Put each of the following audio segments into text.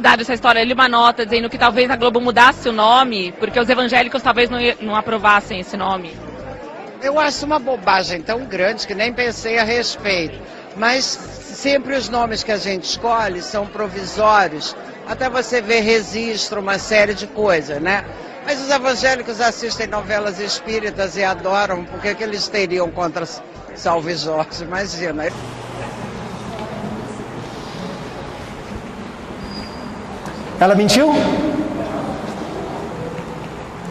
verdade essa história? Eu li uma nota dizendo que talvez a Globo mudasse o nome, porque os evangélicos talvez não aprovassem esse nome. Eu acho uma bobagem tão grande que nem pensei a respeito. Mas sempre os nomes que a gente escolhe são provisórios, até você ver registro, uma série de coisas, né? Mas os evangélicos assistem novelas espíritas e adoram, por que eles teriam contra Salve Jorge? Imagina. Ela mentiu?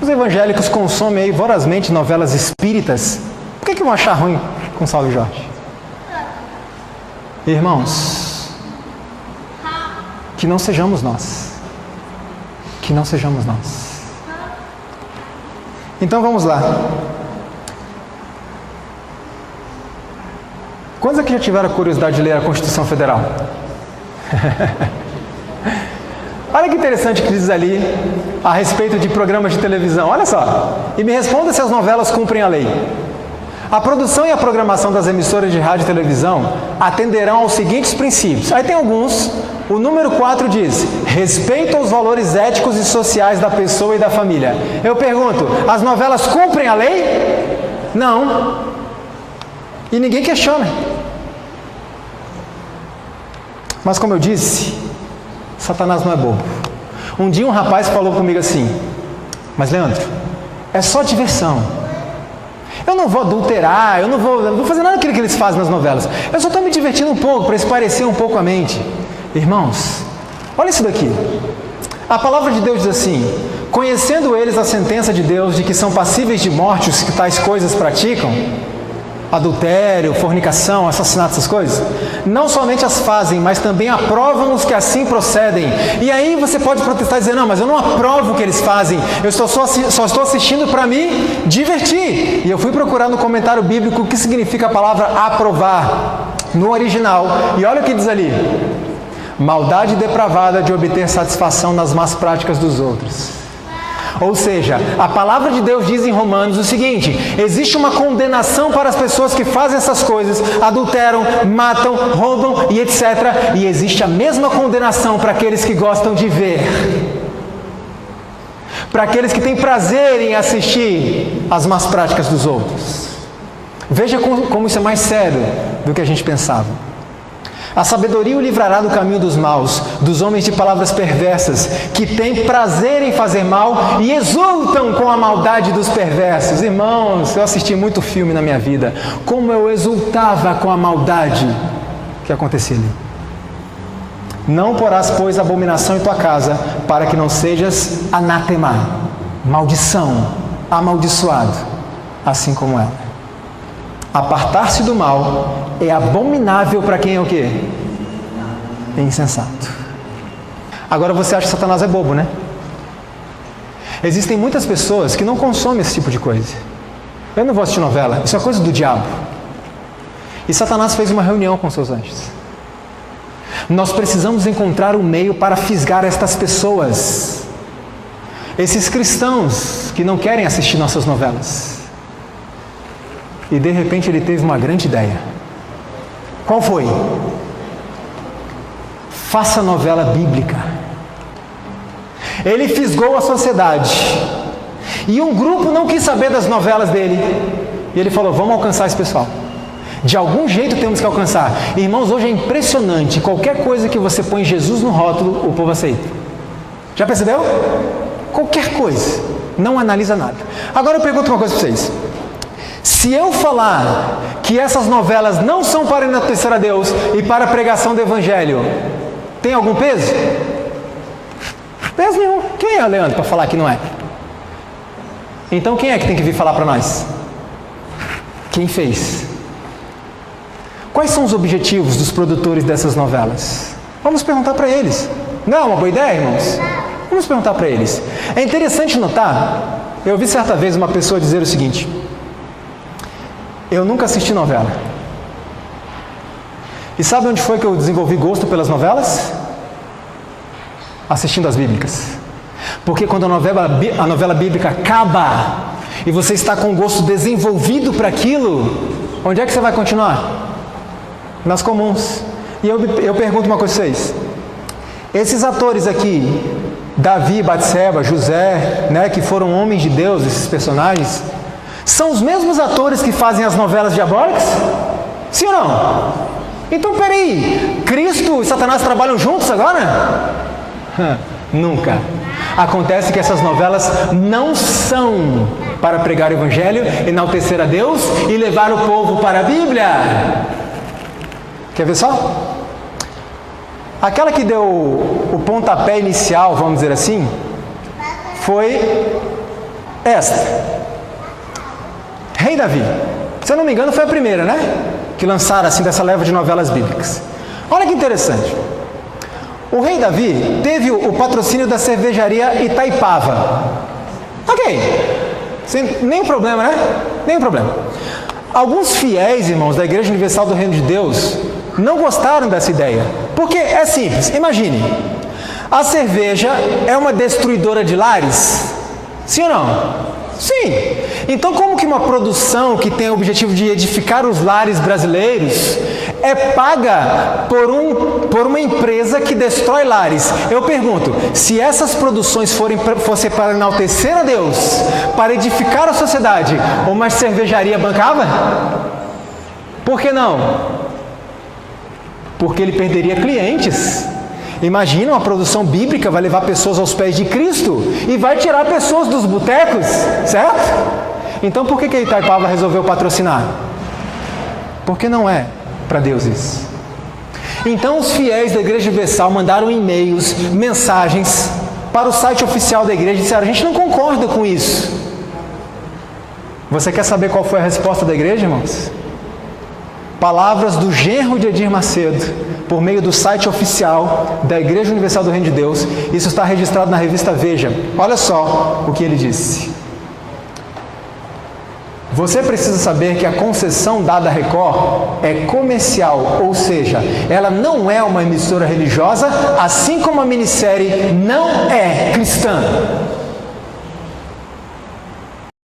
Os evangélicos consomem aí vorazmente novelas espíritas. Por que vão achar ruim com Salve Jorge? Irmãos, que não sejamos nós. Que não sejamos nós. Então vamos lá. Quantos aqui já tiveram a curiosidade de ler a Constituição Federal? Olha que interessante que diz ali a respeito de programas de televisão. Olha só. E me responda se as novelas cumprem a lei. A produção e a programação das emissoras de rádio e televisão atenderão aos seguintes princípios. Aí tem alguns. O número 4 diz: respeito aos valores éticos e sociais da pessoa e da família. Eu pergunto, as novelas cumprem a lei? Não. E ninguém questiona. Mas como eu disse, Satanás não é bobo. Um dia um rapaz falou comigo assim: mas Leandro, é só diversão. Eu não vou adulterar, eu não vou fazer nada daquilo que eles fazem nas novelas. Eu só estou me divertindo um pouco, para esparecer um pouco a mente. Irmãos, olha isso daqui. A palavra de Deus diz assim: conhecendo eles a sentença de Deus de que são passíveis de morte os que tais coisas praticam, adultério, fornicação, assassinato, essas coisas, não somente as fazem, mas também aprovam os que assim procedem. E aí você pode protestar e dizer: não, mas eu não aprovo o que eles fazem, eu só estou assistindo para me divertir. E eu fui procurar no comentário bíblico o que significa a palavra aprovar no original, e olha o que diz ali: maldade depravada de obter satisfação nas más práticas dos outros. Ou seja, a palavra de Deus diz em Romanos o seguinte: existe uma condenação para as pessoas que fazem essas coisas, adulteram, matam, roubam e etc. E existe a mesma condenação para aqueles que gostam de ver, para aqueles que têm prazer em assistir às más práticas dos outros. Veja como isso é mais sério do que a gente pensava. A sabedoria o livrará do caminho dos maus, dos homens de palavras perversas, que têm prazer em fazer mal e exultam com a maldade dos perversos. Irmãos, eu assisti muito filme na minha vida. Como eu exultava com a maldade que acontecia ali. Não porás, pois, abominação em tua casa, para que não sejas anátema, maldição, amaldiçoado, assim como ela. Apartar-se do mal é abominável para quem é o quê? É insensato. Agora você acha que Satanás é bobo, né? Existem muitas pessoas que não consomem esse tipo de coisa. Eu não vou assistir novela, isso é coisa do diabo. E Satanás fez uma reunião com seus anjos. Nós precisamos encontrar um meio para fisgar estas pessoas. Esses cristãos que não querem assistir nossas novelas. E de repente ele teve uma grande ideia. Qual foi? Faça novela bíblica. Ele fisgou a sociedade. E um grupo não quis saber das novelas dele. E ele falou: vamos alcançar esse pessoal. De algum jeito temos que alcançar. Irmãos, hoje é impressionante. Qualquer coisa que você põe Jesus no rótulo, o povo aceita. Já percebeu? Qualquer coisa. Não analisa nada. Agora eu pergunto uma coisa para vocês. Se eu falar que essas novelas não são para enaltecer a Deus e para a pregação do Evangelho, tem algum peso? Peso nenhum. Quem é o Leandro para falar que não é? Então quem é que tem que vir falar para nós? Quem fez? Quais são os objetivos dos produtores dessas novelas? Vamos perguntar para eles. Não é uma boa ideia, irmãos? Vamos perguntar para eles. É interessante notar, eu ouvi certa vez uma pessoa dizer o seguinte: eu nunca assisti novela. E sabe onde foi que eu desenvolvi gosto pelas novelas? Assistindo as bíblicas. Porque quando a novela bíblica acaba e você está com o gosto desenvolvido para aquilo, onde é que você vai continuar? Nas comuns. E eu pergunto uma coisa a vocês: Esses atores aqui, Davi, Batseba, José, né, que foram homens de Deus, esses personagens, são os mesmos atores que fazem as novelas diabólicas? Sim ou não? Então, peraí, Cristo e Satanás trabalham juntos agora? Nunca. Acontece que essas novelas não são para pregar o Evangelho, enaltecer a Deus e levar o povo para a Bíblia. Quer ver só? Aquela que deu o pontapé inicial, vamos dizer assim, foi esta. Rei Davi. Se eu não me engano, foi a primeira, né? Que lançaram assim dessa leva de novelas bíblicas. Olha que interessante. O rei Davi teve o patrocínio da cervejaria Itaipava. Ok. Sem nenhum problema, né? Nenhum problema. Alguns fiéis, irmãos, da Igreja Universal do Reino de Deus não gostaram dessa ideia. Porque é simples. Imagine. A cerveja é uma destruidora de lares? Sim ou não? Sim. Então, como que uma produção que tem o objetivo de edificar os lares brasileiros é paga por uma empresa que destrói lares? Eu pergunto, se essas produções fossem para enaltecer a Deus, para edificar a sociedade, uma cervejaria bancava? Por que não? Porque ele perderia clientes. Imagina, uma produção bíblica vai levar pessoas aos pés de Cristo e vai tirar pessoas dos botecos, certo? Então por que a Itaipava resolveu patrocinar? Porque não é para Deus isso. Então os fiéis da Igreja Universal mandaram e-mails, mensagens para o site oficial da igreja e disseram: a gente não concorda com isso. Você quer saber qual foi a resposta da igreja, irmãos? Palavras do genro de Edir Macedo, por meio do site oficial da Igreja Universal do Reino de Deus. Isso está registrado na revista Veja. Olha só o que ele disse. Você precisa saber que a concessão dada à Record é comercial, ou seja, ela não é uma emissora religiosa, assim como a minissérie não é cristã.